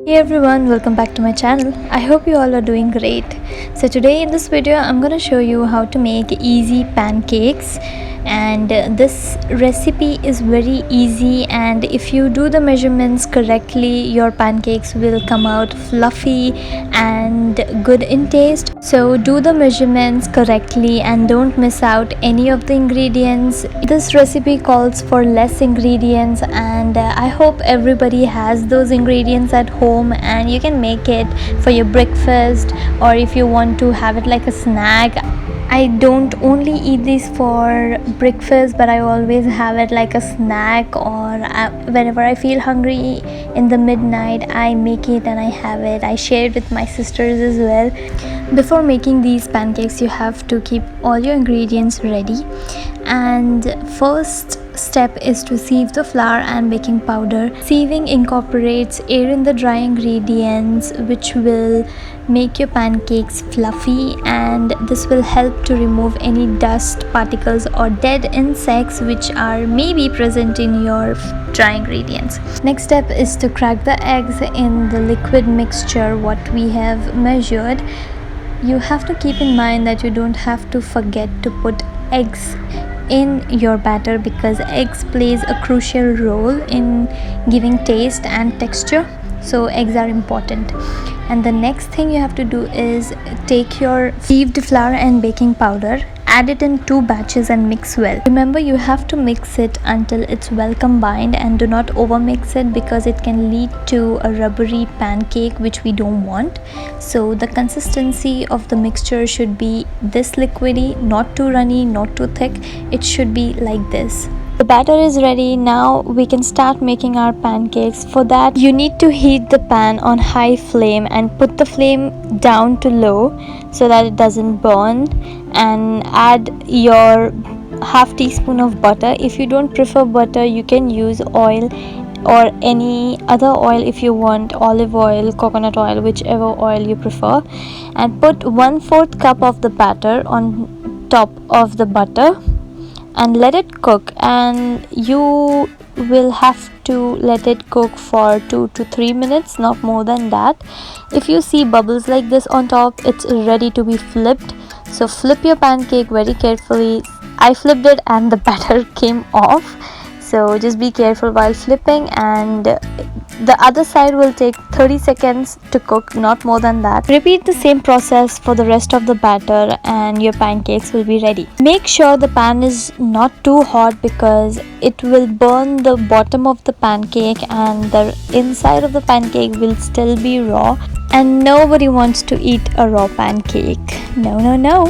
Hey everyone, welcome back to my channel. I hope you all are doing great. So today in this video I'm going to show you how to make easy pancakes, and this recipe is very easy, and if you do the measurements correctly your pancakes will come out fluffy and good in taste. So do the measurements correctly and don't miss out any of the ingredients. This recipe calls for less ingredients, and I hope everybody has those ingredients at home and you can make it for your breakfast, or if you want to have it like a snack. I don't only eat these for breakfast, but I always have it like a snack, or whenever I feel hungry in the midnight I make it and I have it. I share it with my sisters as well. Before making these pancakes you have to keep all your ingredients ready, and first step is to sieve the flour and baking powder. Sieving incorporates air in the dry ingredients, which will make your pancakes fluffy, and this will help to remove any dust particles or dead insects which are maybe present in your dry ingredients. Next step is to crack the eggs in the liquid mixture what we have measured. You have to keep in mind that you don't have to forget to put eggs in your batter, because eggs plays a crucial role in giving taste and texture, so eggs are important. And the next thing you have to do is take your sieved flour and baking powder, add it in 2 batches and mix well. Remember, you have to mix it until it's well combined, and do not over mix it because it can lead to a rubbery pancake which we don't want. So the consistency of the mixture should be this liquidy, not too runny, not too thick. It should be like this. The batter is ready. Now we can start making our pancakes. For that you need to heat the pan on high flame and put the flame down to low so that it doesn't burn, and add your half teaspoon of butter. If you don't prefer butter you can use oil or any other oil if you want, olive oil, coconut oil, whichever oil you prefer, and put 1/4 cup of the batter on top of the butter and let it cook. And you will have to let it cook for 2 to 3 minutes, not more than that. If you see bubbles like this on top, it's ready to be flipped. So flip your pancake very carefully. I flipped it and the batter came off, so just be careful while flipping, and the other side will take 30 seconds to cook, not more than that. Repeat the same process for the rest of the batter and your pancakes will be ready. Make sure the pan is not too hot because it will burn the bottom of the pancake and the inside of the pancake will still be raw, and nobody wants to eat a raw pancake. No.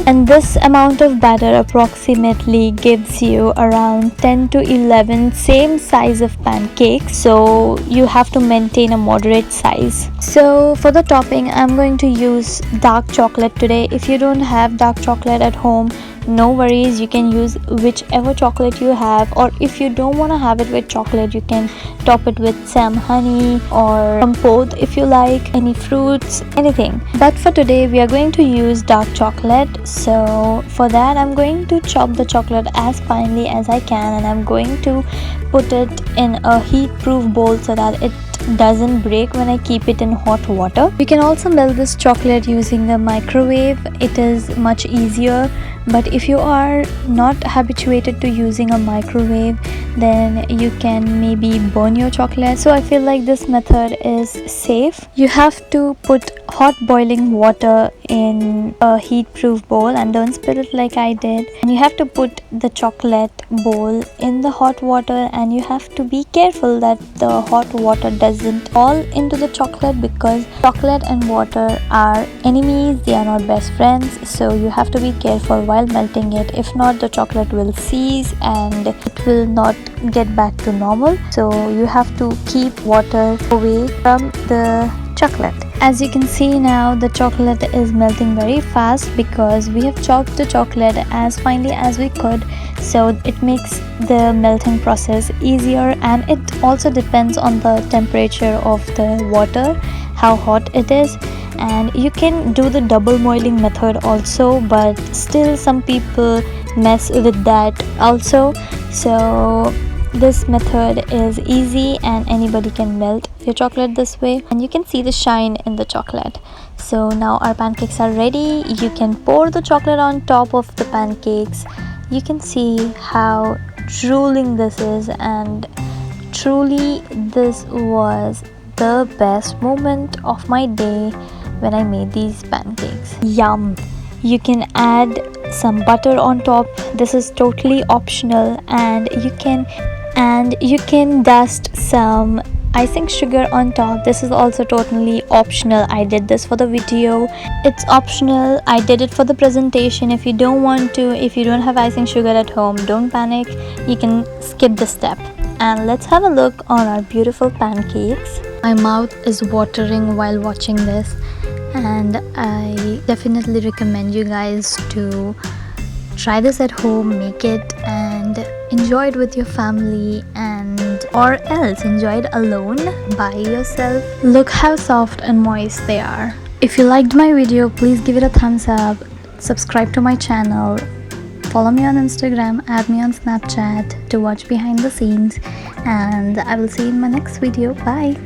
And this amount of batter approximately gives you around 10 to 11 same size of pancakes, so you have to maintain a moderate size. So for the topping I'm going to use dark chocolate today. If you don't have dark chocolate at home, no worries, you can use whichever chocolate you have, or if you don't want to have it with chocolate you can top it with some honey or compote if you like, any fruits, anything. But for today we are going to use dark chocolate, so for that I'm going to chop the chocolate as finely as I can, and I'm going to put it in a heat proof bowl so that it doesn't break when I keep it in hot water. You can also melt this chocolate using a microwave. It is much easier, but if you are not habituated to using a microwave then you can maybe burn your chocolate. So I feel like this method is safe. You have to put hot boiling water in a heat proof bowl, and don't spill it like I did, and you have to put the chocolate bowl in the hot water, and you have to be careful that the hot water doesn't fall into the chocolate, because chocolate and water are enemies, they are not best friends. So you have to be careful while melting it, if not the chocolate will seize and it will not get back to normal. So you have to keep water away from the chocolate. As you can see now, the chocolate is melting very fast because we have chopped the chocolate as finely as we could, so it makes the melting process easier. And it also depends on the temperature of the water, how hot it is. And you can do the double boiling method also, but still some people mess with that also. So This method is easy and anybody can melt your chocolate this way, and you can see the shine in the chocolate. So now our pancakes are ready. You can pour the chocolate on top of the pancakes. You can see how drooling this is, and truly this was the best moment of my day when I made these pancakes. Yum! You can add some butter on top. This is totally optional, and you can dust some icing sugar on top. This is also totally optional. I did this for the video. It's optional. I did it for the presentation. If you don't want to, if you don't have icing sugar at home, don't panic. You can skip this step. And let's have a look on our beautiful pancakes. My mouth is watering while watching this, and I definitely recommend you guys to try this at home, make it and enjoy it with your family, and or else enjoy it alone by yourself. Look how soft and moist they are. If you liked my video, please give it a thumbs up, subscribe to my channel, follow me on Instagram, add me on Snapchat to watch behind the scenes, and I will see you in my next video. Bye.